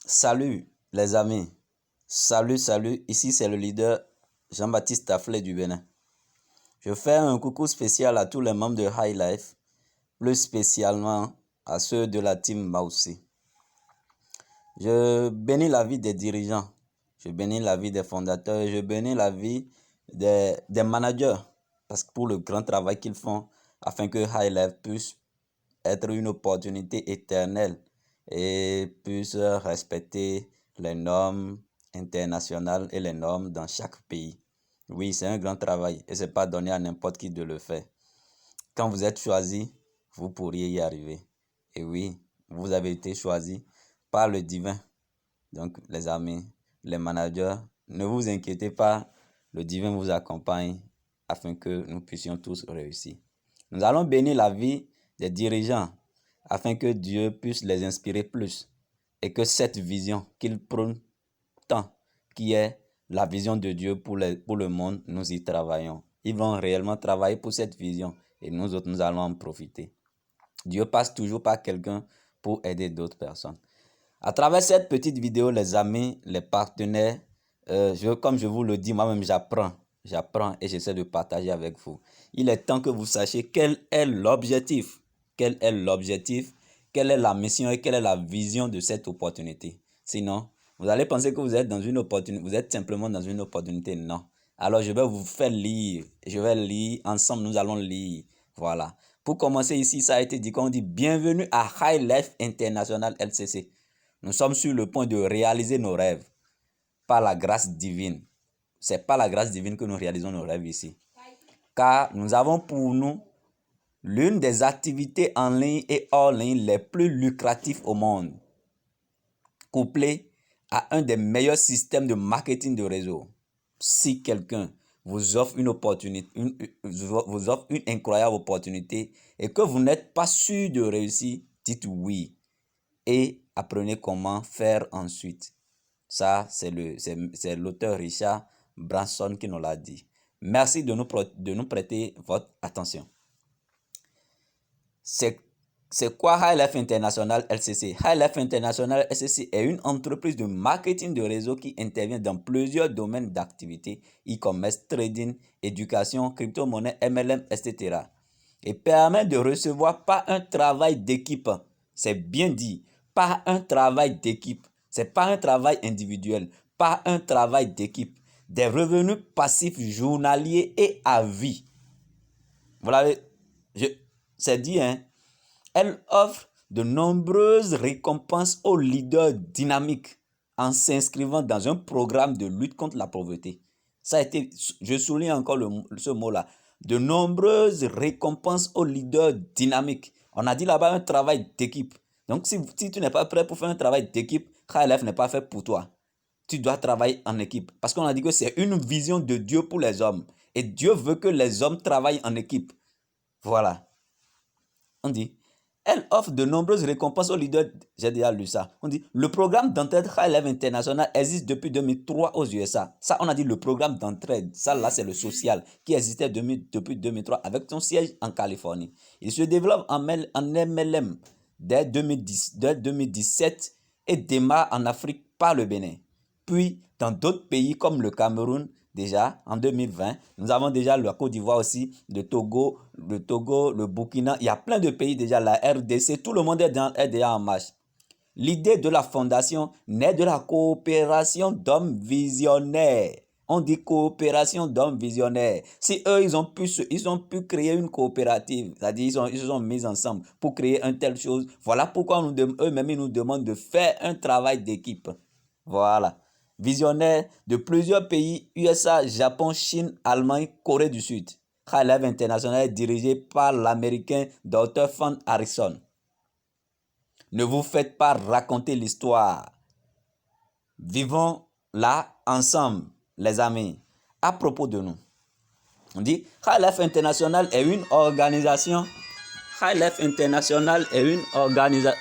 Salut les amis, salut, ici c'est le leader Jean-Baptiste Taflé du Bénin. Je fais un coucou spécial à tous les membres de High Life, plus spécialement à ceux de la team Maussi. Je bénis la vie des dirigeants, je bénis la vie des fondateurs et je bénis la vie des managers parce que pour le grand travail qu'ils font afin que High Life puisse être une opportunité éternelle et puisse respecter les normes internationales et les normes dans chaque pays. Oui, c'est un grand travail et ce n'est pas donné à n'importe qui de le faire. Quand vous êtes choisi, vous pourriez y arriver. Et oui, vous avez été choisi par le divin. Donc, les amis, les managers, ne vous inquiétez pas, le divin vous accompagne afin que nous puissions tous réussir. Nous allons bénir la vie des dirigeants afin que Dieu puisse les inspirer plus et que cette vision qu'ils prônent tant, qui est la vision de Dieu pour le monde, nous y travaillons. Ils vont réellement travailler pour cette vision et nous autres, nous allons en profiter. Dieu passe toujours par quelqu'un pour aider d'autres personnes. À travers cette petite vidéo, les amis, les partenaires, comme je vous le dis, moi-même j'apprends et j'essaie de partager avec vous. Il est temps que vous sachiez quel est l'objectif, quelle est la mission et quelle est la vision de cette opportunité. Sinon, vous allez penser que vous êtes dans une opportunité, vous êtes simplement dans une opportunité. Non. Alors, je vais vous faire lire. Je vais lire. Ensemble, nous allons lire. Voilà. Pour commencer ici, ça a été dit qu'on dit bienvenue à High Life International LCC. Nous sommes sur le point de réaliser nos rêves par la grâce divine. C'est par la grâce divine que nous réalisons nos rêves ici. Car nous avons pour nous l'une des activités en ligne et hors ligne les plus lucratives au monde, couplée à un des meilleurs systèmes de marketing de réseau. Si quelqu'un vous offre une opportunité, vous offre une incroyable opportunité et que vous n'êtes pas sûr de réussir, dites oui et apprenez comment faire ensuite. Ça, c'est l'auteur Richard Branson qui nous l'a dit. Merci de nous prêter votre attention. C'est quoi High Life International LCC? High Life International LCC est une entreprise de marketing de réseau qui intervient dans plusieurs domaines d'activité, e-commerce, trading, éducation, crypto-monnaie, MLM, etc. Et permet de recevoir par un travail d'équipe. C'est bien dit, par un travail d'équipe. C'est pas un travail individuel, pas un travail d'équipe. Des revenus passifs journaliers et à vie. Voilà, c'est dit, hein. Elle offre de nombreuses récompenses aux leaders dynamiques en s'inscrivant dans un programme de lutte contre la pauvreté. Ça a été, je souligne encore ce mot-là, de nombreuses récompenses aux leaders dynamiques. On a dit là-bas un travail d'équipe. Donc si tu n'es pas prêt pour faire un travail d'équipe, KLF n'est pas fait pour toi. Tu dois travailler en équipe. Parce qu'on a dit que c'est une vision de Dieu pour les hommes. Et Dieu veut que les hommes travaillent en équipe. Voilà. On dit, elle offre de nombreuses récompenses aux leaders. J'ai déjà lu ça. On dit, le programme d'entraide High Life International existe depuis 2003 aux USA. Ça, on a dit le programme d'entraide. Ça, là, c'est le social qui existait depuis 2003 avec son siège en Californie. Il se développe en MLM dès 2017 et démarre en Afrique par le Bénin. Puis, dans d'autres pays comme le Cameroun, déjà en 2020, nous avons déjà la Côte d'Ivoire aussi, le Togo, le Burkina, il y a plein de pays déjà, la RDC, tout le monde est déjà en marche. L'idée de la fondation naît de la coopération d'hommes visionnaires. On dit coopération d'hommes visionnaires. Si eux, ils ont pu créer une coopérative, c'est-à-dire ils se sont mis ensemble pour créer une telle chose. Voilà pourquoi eux-mêmes, ils nous demandent de faire un travail d'équipe. Voilà. Visionnaire de plusieurs pays, USA, Japon, Chine, Allemagne, Corée du Sud. High Life International est dirigé par l'américain Dr. Fan Harrison. Ne vous faites pas raconter l'histoire. Vivons là ensemble, les amis. À propos de nous, on dit High Life International est une organisation. High Life International est une organisation.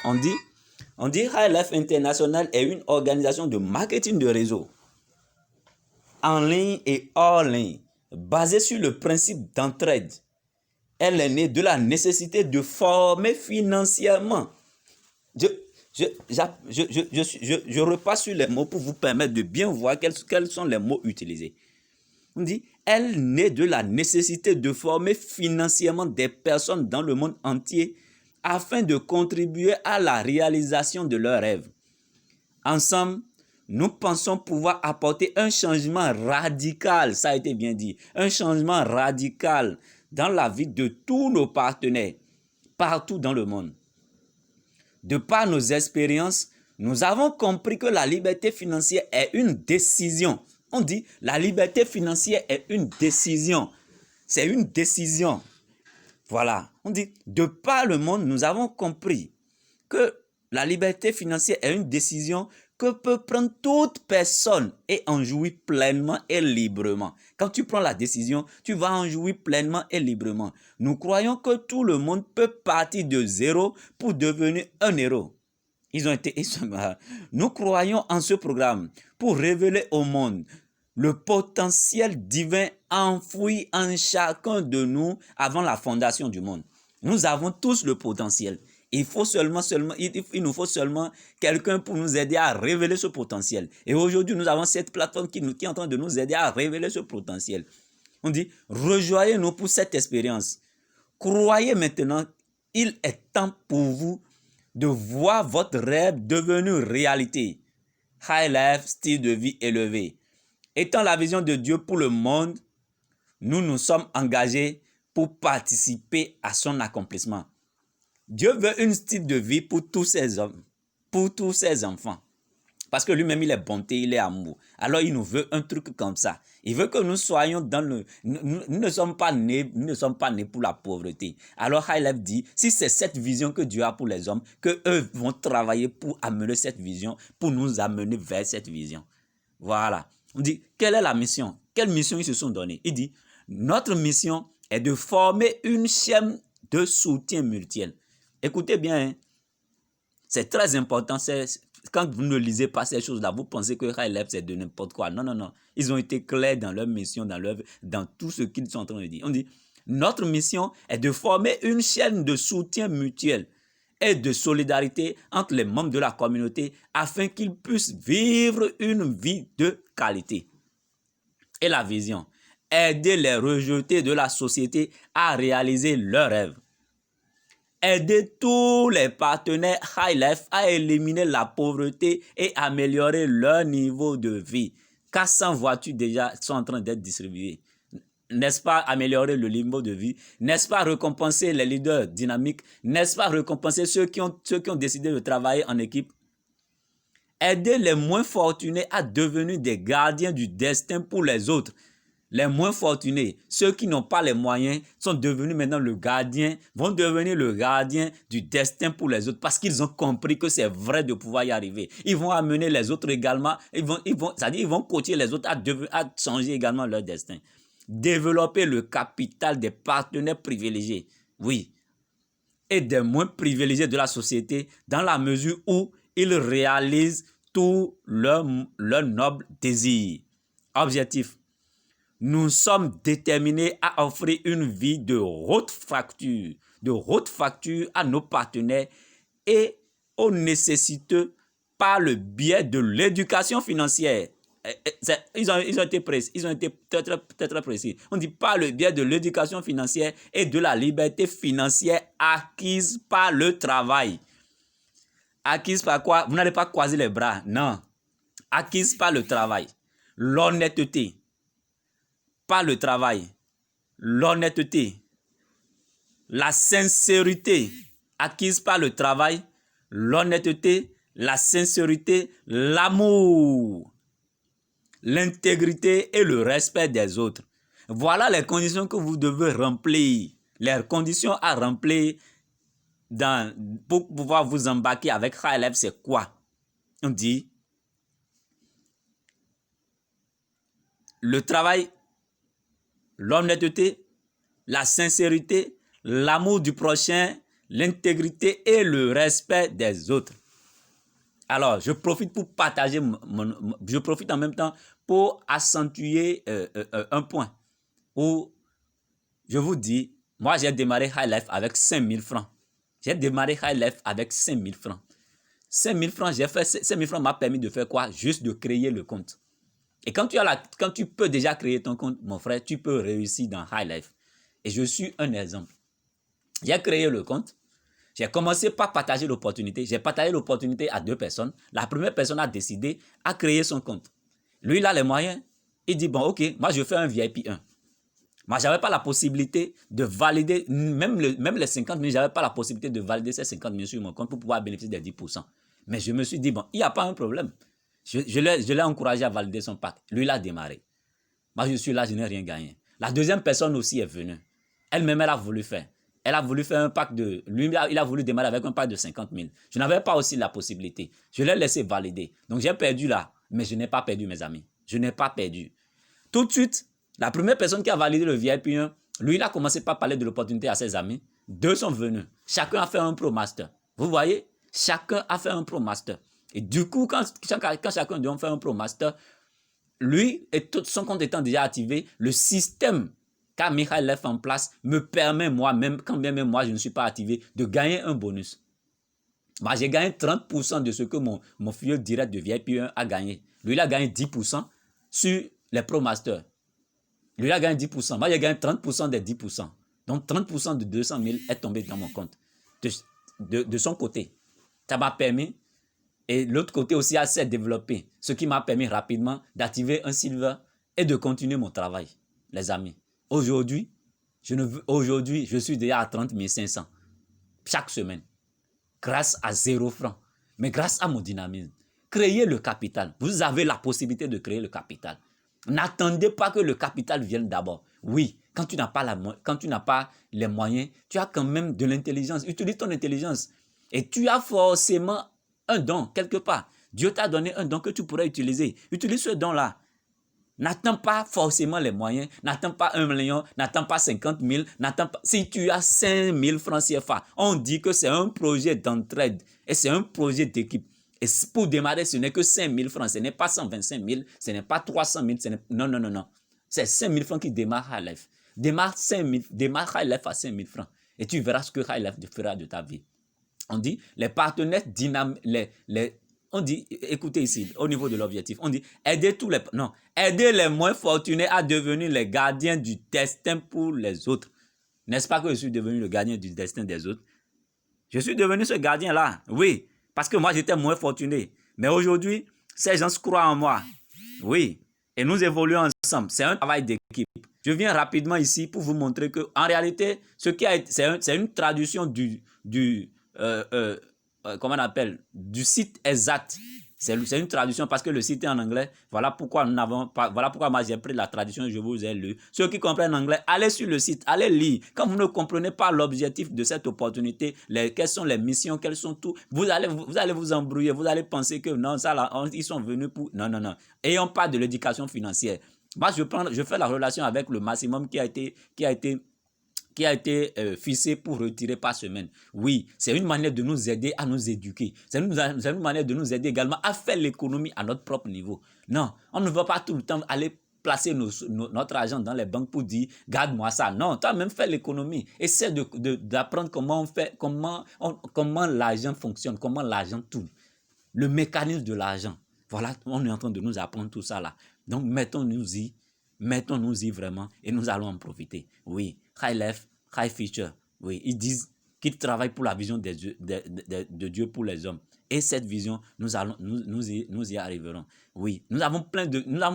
On dit High Life International est une organisation de marketing de réseau, en ligne et hors ligne, basée sur le principe d'entraide. Elle est née de la nécessité de former financièrement. Je repasse sur les mots pour vous permettre de bien voir quels sont les mots utilisés. On dit, elle naît de la nécessité de former financièrement des personnes dans le monde entier afin de contribuer à la réalisation de leurs rêves. Ensemble, nous pensons pouvoir apporter un changement radical, ça a été bien dit, un changement radical dans la vie de tous nos partenaires, partout dans le monde. De par nos expériences, nous avons compris que la liberté financière est une décision. On dit, la liberté financière est une décision. C'est une décision. Voilà. On dit, de par le monde, nous avons compris que la liberté financière est une décision que peut prendre toute personne et en jouir pleinement et librement. Quand tu prends la décision, tu vas en jouir pleinement et librement. Nous croyons que tout le monde peut partir de zéro pour devenir un héros. Nous croyons en ce programme pour révéler au monde le potentiel divin enfoui en chacun de nous avant la fondation du monde. Nous avons tous le potentiel. Il nous faut seulement quelqu'un pour nous aider à révéler ce potentiel. Et aujourd'hui, nous avons cette plateforme qui est en train de nous aider à révéler ce potentiel. On dit, rejoignez-nous pour cette expérience. Croyez maintenant, il est temps pour vous de voir votre rêve devenir réalité. High life, style de vie élevé. Étant la vision de Dieu pour le monde, nous nous sommes engagés pour participer à son accomplissement. Dieu veut un style de vie pour tous ses hommes, pour tous ses enfants. Parce que lui-même, il est bonté, il est amour. Alors, il nous veut un truc comme ça. Il veut que nous soyons dans le... Nous ne sommes pas nés pour la pauvreté. Alors, High Life dit, si c'est cette vision que Dieu a pour les hommes, qu'eux vont travailler pour amener cette vision, pour nous amener vers cette vision. Voilà. On dit, quelle est la mission? Quelle mission ils se sont donnés? Il dit, notre mission est de former une chaîne de soutien mutuel. Écoutez bien, hein. C'est très important. Quand vous ne lisez pas ces choses-là, vous pensez que High Life, c'est de n'importe quoi. Non, non, non. Ils ont été clairs dans leur mission, dans tout ce qu'ils sont en train de dire. On dit, notre mission est de former une chaîne de soutien mutuel et de solidarité entre les membres de la communauté afin qu'ils puissent vivre une vie de qualité. Et la vision, aider les rejetés de la société à réaliser leurs rêves. Aider tous les partenaires High Life à éliminer la pauvreté et améliorer leur niveau de vie. 400 voitures déjà sont en train d'être distribuées. N'est-ce pas améliorer le niveau de vie? N'est-ce pas récompenser les leaders dynamiques? N'est-ce pas récompenser ceux qui ont décidé de travailler en équipe? Aider les moins fortunés à devenir des gardiens du destin pour les autres. Les moins fortunés, ceux qui n'ont pas les moyens, sont devenus maintenant vont devenir le gardien du destin pour les autres parce qu'ils ont compris que c'est vrai de pouvoir y arriver. Ils vont amener les autres également, c'est-à-dire ils vont coacher les autres à changer également leur destin. Développer le capital des partenaires privilégiés, oui, et des moins privilégiés de la société dans la mesure où ils réalisent tous leurs nobles désirs. Objectif. Nous sommes déterminés à offrir une vie de haute facture à nos partenaires et aux nécessiteux par le biais de l'éducation financière. Ils ont été précis, ils ont été très précis. On dit par le biais de l'éducation financière et de la liberté financière acquise par le travail. Acquise par quoi? Vous n'allez pas croiser les bras, non. Acquise par le travail, l'honnêteté. Par le travail, l'honnêteté, la sincérité acquise par le travail, l'honnêteté, la sincérité, l'amour, l'intégrité et le respect des autres. Voilà les conditions que vous devez remplir, les conditions à remplir pour pouvoir vous embarquer avec High Life. C'est quoi? On dit le travail, l'honnêteté, la sincérité, l'amour du prochain, l'intégrité et le respect des autres. Alors, je profite pour partager, je profite en même temps pour accentuer un point où je vous dis, moi j'ai démarré High Life avec 5 000 francs. J'ai démarré High Life avec 5 000 francs. 5 000 francs, j'ai fait 5 000 francs m'a permis de faire quoi? Juste de créer le compte. Et quand tu peux déjà créer ton compte, mon frère, tu peux réussir dans High Life. Et je suis un exemple. J'ai créé le compte. J'ai commencé par partager l'opportunité. J'ai partagé l'opportunité à 2 personnes. La première personne a décidé à créer son compte. Lui, il a les moyens. Il dit, bon, ok, moi, je fais un VIP 1. Moi, je n'avais pas la possibilité de valider, même les 50 000, je n'avais pas la possibilité de valider ces 50 000 sur mon compte pour pouvoir bénéficier des 10%. Mais je me suis dit, bon, il n'y a pas un problème. Je l'ai encouragé à valider son pack. Lui, il a démarré. Moi, je suis là, je n'ai rien gagné. La deuxième personne aussi est venue. Elle-même, elle a voulu faire. Elle a voulu faire un pack de... Lui, il a voulu démarrer avec un pack de 50 000. Je n'avais pas aussi la possibilité. Je l'ai laissé valider. Donc, j'ai perdu là. Mais je n'ai pas perdu, mes amis. Je n'ai pas perdu. Tout de suite, la première personne qui a validé le VIP 1, lui, il a commencé par parler de l'opportunité à ses amis. 2 sont venus. Chacun a fait un Pro Master. Vous voyez? Chacun a fait un Pro Master. Et du coup, quand chacun d'eux fait un Pro Master, lui, et tout son compte étant déjà activé, le système qu'a Michael Leff en place me permet moi-même, quand bien même moi je ne suis pas activé, de gagner un bonus. Moi, j'ai gagné 30% de ce que mon filleul direct de VIP 1 a gagné. Lui, il a gagné 10% sur les Pro Masters. Lui, il a gagné 10%. Moi, j'ai gagné 30% des 10%. Donc, 30% de 200 000 est tombé dans mon compte. De son côté. Ça m'a permis. Et l'autre côté aussi s'est développé. Ce qui m'a permis rapidement d'activer un silver et de continuer mon travail. Les amis. Aujourd'hui, je suis déjà à 30 500 chaque semaine. Grâce à 0 francs. Mais grâce à mon dynamisme. Créez le capital. Vous avez la possibilité de créer le capital. N'attendez pas que le capital vienne d'abord. Oui, quand tu n'as pas les moyens, tu as quand même de l'intelligence. Utilise ton intelligence. Et tu as forcément un don quelque part. Dieu t'a donné un don que tu pourrais utiliser. Utilise ce don-là. N'attends pas forcément les moyens, n'attends pas 1 million, n'attends pas 50 000, n'attends pas... Si tu as 5 000 francs CFA, on dit que c'est un projet d'entraide et c'est un projet d'équipe. Et pour démarrer, ce n'est que 5 000 francs, ce n'est pas 125 000, ce n'est pas 300 000, non, non, non, non. C'est 5 000 francs qui démarre High Life. Démarre High Life à 5 000 francs et tu verras ce que High Life fera de ta vie. On dit les partenaires dynamiques, on dit, écoutez ici, au niveau de l'objectif, on dit aider les moins fortunés à devenir les gardiens du destin pour les autres. N'est-ce pas que je suis devenu le gardien du destin des autres? Je suis devenu ce gardien-là, oui, parce que moi j'étais moins fortuné. Mais aujourd'hui, ces gens se croient en moi, oui, et nous évoluons ensemble. C'est un travail d'équipe. Je viens rapidement ici pour vous montrer que, en réalité, c'est une traduction comment on appelle, du site exact. C'est une traduction parce que le site est en anglais. Voilà pourquoi moi j'ai pris la traduction, je vous ai lu. Ceux qui comprennent anglais, allez sur le site, allez lire. Quand vous ne comprenez pas l'objectif de cette opportunité, quelles sont les missions, quels sont tout, vous allez vous embrouiller, vous allez penser que non, ça là, ils sont venus pour... Non, non, non. Ayons pas de l'éducation financière. Moi, je fais la relation avec le maximum qui a été fixé pour retirer par semaine. Oui, c'est une manière de nous aider à nous éduquer. C'est une manière de nous aider également à faire l'économie à notre propre niveau. Non, on ne va pas tout le temps aller placer notre argent dans les banques pour dire « garde-moi ça ». Non, toi même fais l'économie. Essaie d'apprendre comment l'argent fonctionne, comment l'argent tourne. Le mécanisme de l'argent. Voilà, on est en train de nous apprendre tout ça là. Donc, mettons-nous-y vraiment et nous allons en profiter. Oui, High Life, High Future. Oui, ils disent qu'ils travaillent pour la vision de Dieu pour les hommes. Et cette vision, nous y arriverons. Oui, nous avons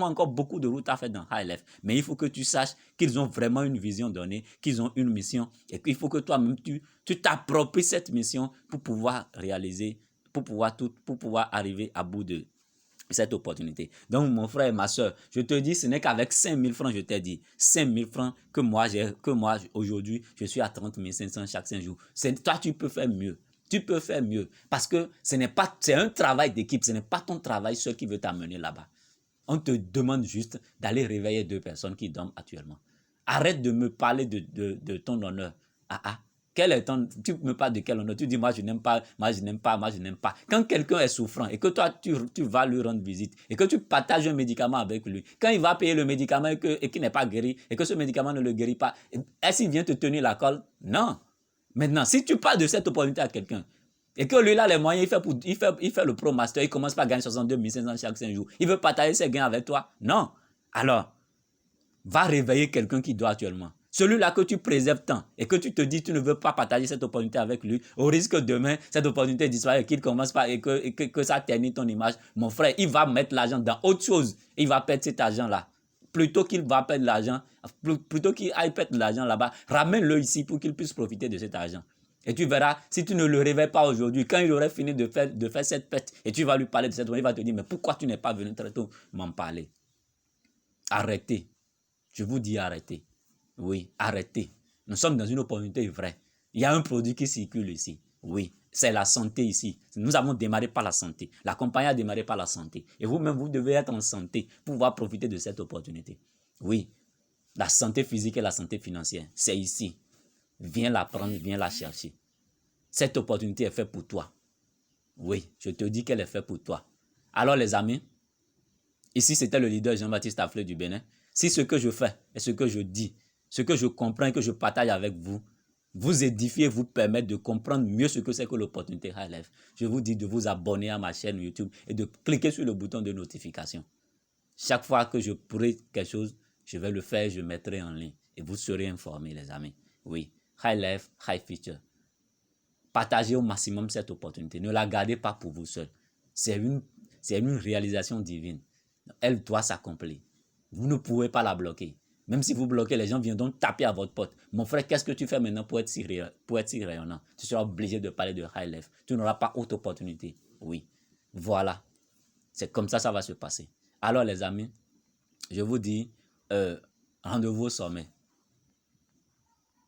encore beaucoup de routes à faire dans High Life. Mais il faut que tu saches qu'ils ont vraiment une vision donnée, qu'ils ont une mission. Et qu'il faut que toi-même, tu t'appropries cette mission pour pouvoir réaliser, pour pouvoir arriver à bout de cette opportunité. Donc, mon frère et ma soeur, je te dis, ce n'est qu'avec 5 000 francs, je t'ai dit, 5 000 francs que moi, aujourd'hui, je suis à 30 500 chaque 5 jours. Toi, tu peux faire mieux. Tu peux faire mieux. Parce que c'est un travail d'équipe. Ce n'est pas ton travail seul qui veut t'amener là-bas. On te demande juste d'aller réveiller 2 personnes qui dorment actuellement. Arrête de me parler de ton honneur. Tu me parles de quel honneur? Tu dis, moi je n'aime pas, moi je n'aime pas, moi je n'aime pas. Quand quelqu'un est souffrant et que toi tu vas lui rendre visite et que tu partages un médicament avec lui, quand il va payer le médicament et qu'il n'est pas guéri et que ce médicament ne le guérit pas, est-ce qu'il vient te tenir la colle? Non. Maintenant, si tu parles de cette opportunité à quelqu'un Et que lui, là, les moyens, il fait le pro master, il commence par gagner 62 500 chaque 5 jours. Il veut partager ses gains avec toi? Non. Alors, va réveiller quelqu'un qui dort actuellement. Celui-là que tu préserves tant et que tu te dis que tu ne veux pas partager cette opportunité avec lui, au risque que demain, cette opportunité disparaisse et qu'il commence par et que ça ternit ton image, mon frère, il va mettre l'argent dans autre chose. Il va perdre cet argent-là. Plutôt qu'il va perdre l'argent, plutôt qu'il aille perdre l'argent là-bas, ramène-le ici pour qu'il puisse profiter de cet argent. Et tu verras, si tu ne le réveilles pas aujourd'hui, quand il aurait fini de faire cette fête, et tu vas lui parler de cette opportunité, il va te dire, mais pourquoi tu n'es pas venu très tôt m'en parler? Arrêtez. Je vous dis arrêtez. Oui, arrêtez. Nous sommes dans une opportunité vraie. Il y a un produit qui circule ici. Oui, c'est la santé ici. Nous avons démarré par la santé. La compagnie a démarré par la santé. Et vous-même, vous devez être en santé pour pouvoir profiter de cette opportunité. Oui, la santé physique et la santé financière, c'est ici. Viens la prendre, viens la chercher. Cette opportunité est faite pour toi. Oui, je te dis qu'elle est faite pour toi. Alors les amis, ici c'était le leader Jean-Baptiste Afflé du Bénin. Si ce que je fais et ce que je dis, ce que je comprends et que je partage avec vous, vous édifiez, vous permet de comprendre mieux ce que c'est que l'opportunité High Life, je vous dis de vous abonner à ma chaîne YouTube et de cliquer sur le bouton de notification. Chaque fois que je pourrai quelque chose, je vais le faire, je mettrai en ligne et vous serez informés les amis. Oui, High Life, High Future. Partagez au maximum cette opportunité. Ne la gardez pas pour vous seul. C'est une réalisation divine. Elle doit s'accomplir. Vous ne pouvez pas la bloquer. Même si vous bloquez, les gens viendront taper à votre porte. Mon frère, qu'est-ce que tu fais maintenant pour être si rayonnant? Tu seras obligé de parler de High Life. Tu n'auras pas autre opportunité. Oui. Voilà. C'est comme ça va se passer. Alors les amis, je vous dis, rendez-vous au sommet.